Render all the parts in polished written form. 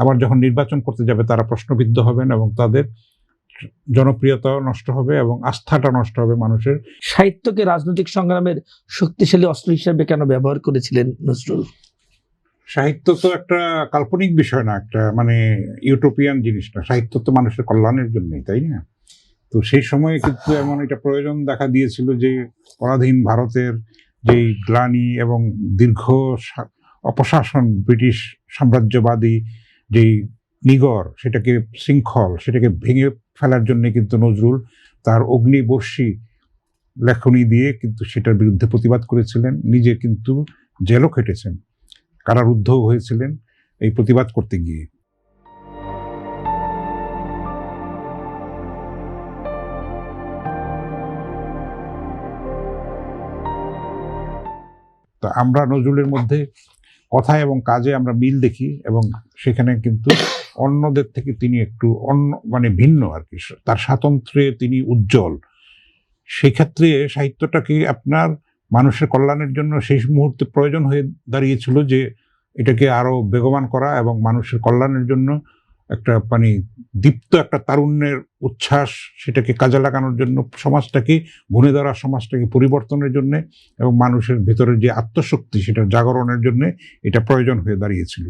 আবার যখন নির্বাচন করতে যাবে তারা প্রশ্নবিদ্ধ হবেন এবং তাদের জনপ্রিয়তা নষ্ট হবে এবং আস্থাটা নষ্ট হবে মানুষের। সাহিত্যকে রাজনৈতিক সংগ্রামের শক্তিশালী অস্ত্র হিসেবে কেন ব্যবহার করেছিলেন নজরুল? সাহিত্য তো একটা কাল্পনিক বিষয় না, একটা মানে ইউটোপিয়ান জিনিস না। সাহিত্য তো মানুষের কল্যাণের জন্যই, তাই না? তো সেই সময়ে কিন্তু এমন একটা প্রয়োজন দেখা দিয়েছিল যে পরাধীন ভারতের যেই গ্লানি এবং দীর্ঘ অপশাসন, ব্রিটিশ সাম্রাজ্যবাদী যেই নিগর, সেটাকে শৃঙ্খল, সেটাকে ভেঙে ফেলার জন্য কিন্তু নজরুল তার অগ্নিবর্ষী লেখনী দিয়ে কিন্তু সেটার বিরুদ্ধে প্রতিবাদ করেছিলেন। নিজে কিন্তু জেলও খেটেছেন, কারারুদ্ধও হয়েছিলেন এই প্রতিবাদ করতে গিয়ে। তা আমরা নজরুলের মধ্যে কথায় এবং কাজে আমরা মিল দেখি এবং সেখানে কিন্তু অন্যদের থেকে তিনি একটু অন্য মানে ভিন্ন আর কি। তার স্বাতন্ত্র্যে তিনি উজ্জ্বল। সেই ক্ষেত্রে সাহিত্যটাকে আপনার মানুষের কল্যাণের জন্য সেই মুহূর্তে প্রয়োজন হয়ে দাঁড়িয়েছিল যে এটাকে আরো বেগবান করা এবং মানুষের কল্যাণের জন্য একটা মানে দীপ্ত একটা তারুণ্যের উচ্ছ্বাস, সেটাকে কাজে লাগানোর জন্য, সমাজটাকে ঘুরে ধরা সমাজটাকে পরিবর্তনের জন্য এবং মানুষের ভেতরের যে আত্মশক্তি সেটা জাগরণের জন্য এটা প্রয়োজন হয়ে দাঁড়িয়েছিল।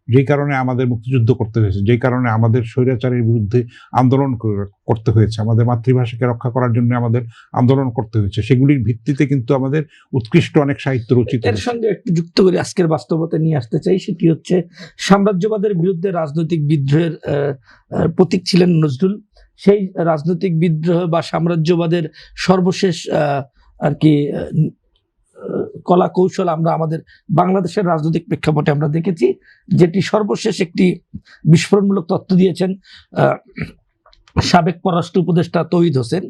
যেই কারণে আমাদের মুক্তিযুদ্ধ করতে হয়েছে, যেই কারণে আমাদের স্বৈরাচারের বিরুদ্ধে আন্দোলন করতে হয়েছে, আমাদের মাতৃভাষাকে রক্ষা করার জন্য আমাদের আন্দোলন করতে হয়েছে। সেগুলির ভিত্তিতে কিন্তু আমাদের উৎকৃষ্ট অনেক সাহিত্য রচিত। এর সঙ্গে একটু যুক্ত করে আজকের বাস্তবতা নিয়ে আসতে চাই, সেটি হচ্ছে সাম্রাজ্যবাদের বিরুদ্ধে রাজনৈতিক বিদ্রোহের প্রতীক ছিলেন নজরুল। সেই রাজনৈতিক বিদ্রোহ বা সাম্রাজ্যবাদের সর্বশেষ আর কি কলা কৌশল আমরা আমাদের বাংলাদেশের রাজনৈতিক প্রেক্ষাপটে আমরা দেখেছি, যেটি সর্বশেষ একটি বিস্ফোরণমূলক তথ্য দিয়েছেন সাবেক পররাষ্ট্র উপদেষ্টা তৌহিদ হোসেন।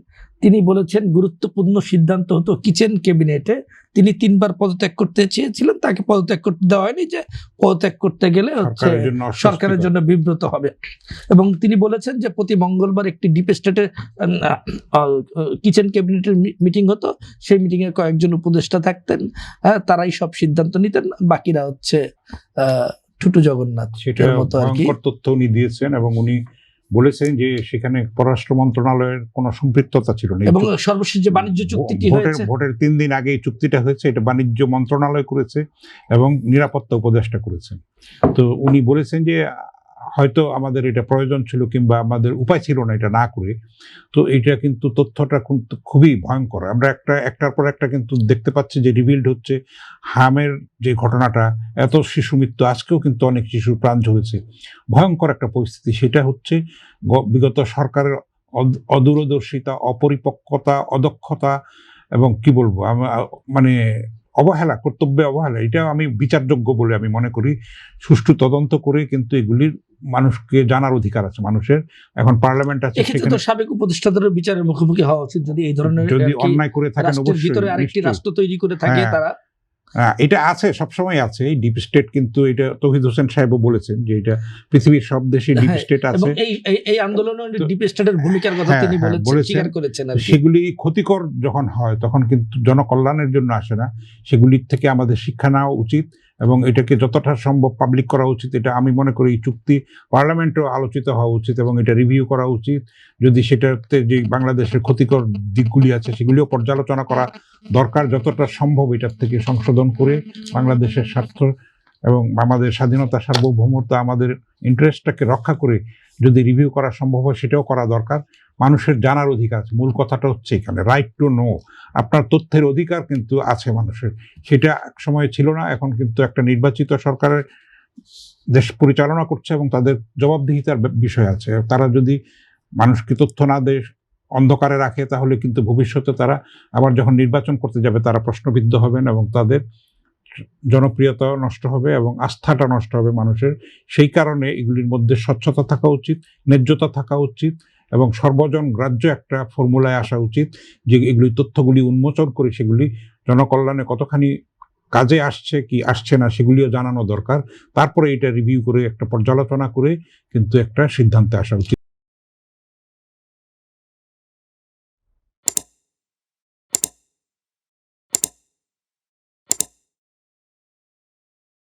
তিনি বলেছেন গুরুত্বপূর্ণ সিদ্ধান্ত হতো কিচেন ক্যাবিনেটে। তিনি 3 বার পদত্যাগ করতে চেয়েছিলেন, তাকে পদত্যাগ করতে দেওয়া হয়নি, যে পদত্যাগ করতে গেলে হচ্ছে সরকারের জন্য বিব্রত হবে। এবং তিনি বলেছেন যে প্রতি মঙ্গলবার একটি ডিপ স্টেটের কিচেন ক্যাবিনেটের মিটিং হতো, সেই মিটিংয়ে কয়েকজন উপদেষ্টা থাকতেন, তারাই সব সিদ্ধান্ত নিতেন, বাকিরা হচ্ছে ঠুটু জগন্নাথ। সেটার মতো আর কি তথ্য উনি দিয়েছেন এবং উনি বলেছেন যে সেখানে পররাষ্ট্র মন্ত্রণালয়ের কোনো সম্পৃক্ততা ছিল না। এবং সর্বশেষ যে বাণিজ্য চুক্তিটি হয়েছে, ভোটের 3 দিন আগে এই চুক্তিটা হয়েছে, এটা বাণিজ্য মন্ত্রণালয় করেছে এবং নিরাপত্তা উপদেষ্টা করেছেন। তো উনি বলেছেন যে হয়তো আমাদের এটা প্রয়োজন ছিল কিংবা আমাদের উপায় ছিল না এটা না করে। তো এটা কিন্তু তথ্যটা কিন্তু খুবই ভয়ঙ্কর। আমরা একটার পর একটা কিন্তু দেখতে পাচ্ছি যে রিভিল্ড হচ্ছে। হামের যে ঘটনাটা, এত শিশু মৃত্যু, আজকেও কিন্তু অনেক শিশুর প্রাণ ঝরেছে, ভয়ঙ্কর একটা পরিস্থিতি। সেটা হচ্ছে বিগত সরকারের অদূরদর্শিতা, অপরিপক্কতা, অদক্ষতা এবং কি বলবো মানে অবহেলা, কর্তব্যে অবহেলা। এটা আমি বিচারযোগ্য বলে আমি মনে করি। সুষ্ঠু তদন্ত করে কিন্তু এগুলির মানুষকে জানার অধিকার আছে মানুষের। এখন পার্লামেন্ট আছে, সেখানে সাবেক উপদেষ্টাদের বিচারের মুখোমুখি হওয়া উচিত যদি এই ধরনের যদি অন্যায় করে থাকেন, অবশ্যই ভিতরে আরেকটি রাষ্ট্র তৈরি করে থাকে তারা। এটা আছে, সবসময় আছে এই ডিপ স্টেট। কিন্তু এটা তৌহিদ হোসেন সাহেবও বলেছেন যে এটা পৃথিবীর সব দেশে ডিপ স্টেট আছে। এই আন্দোলনে ডিপ স্টেটের ভূমিকার কথা তিনি বলেছেন, স্বীকার করেছেন। সেগুলি ক্ষতিকর যখন হয় তখন কিন্তু জনকল্যাণের জন্য আসে না, সেগুলির থেকে আমাদের শিক্ষা নেওয়া উচিত এবং এটাকে যতটা সম্ভব পাবলিক করা উচিত। এটা আমি মনে করি এই চুক্তি পার্লামেন্টেও আলোচিত হওয়া উচিত এবং এটা রিভিউ করা উচিত। যদি সেটাতে যে বাংলাদেশের ক্ষতিকর দিকগুলি আছে সেগুলিও পর্যালোচনা করা দরকার, যতটা সম্ভব এটার থেকে সংশোধন করে বাংলাদেশের স্বার্থ এবং আমাদের স্বাধীনতা, সার্বভৌমত্ব, আমাদের ইন্টারেস্টটাকে রক্ষা করে যদি রিভিউ করা সম্ভব হয় সেটাও করা দরকার। মানুষের জানার অধিকার আছে, মূল কথাটা হচ্ছে এখানে রাইট টু নো। আপনার তথ্যের অধিকার কিন্তু আছে মানুষের, সেটা এক সময় ছিল না। এখন কিন্তু একটা নির্বাচিত সরকারের দেশ পরিচালনা করছে এবং তাদের জবাবদিহিতার বিষয় আছে। তারা যদি মানুষকে তথ্য না দেয়, অন্ধকারে রাখে, তাহলে কিন্তু ভবিষ্যতে তারা আবার যখন নির্বাচন করতে যাবে তারা প্রশ্নবিদ্ধ হবেন এবং তাদের জনপ্রিয়তা নষ্ট হবে এবং আস্থাটা নষ্ট হবে মানুষের। সেই কারণে এগুলির মধ্যে স্বচ্ছতা থাকা উচিত, ন্যায্যতা থাকা উচিত এবং সর্বজন গ্রাহ্য একটা ফর্মুলায় আসা উচিত যে এগুলি তথ্যগুলি উন্মোচন করে সেগুলি জনকল্যাণে কতখানি কাজে আসছে কি আসছে না সেগুলিও জানানো দরকার। তারপরে এটা রিভিউ করে একটা পর্যালোচনা করে কিন্তু একটা সিদ্ধান্তে আসা উচিত।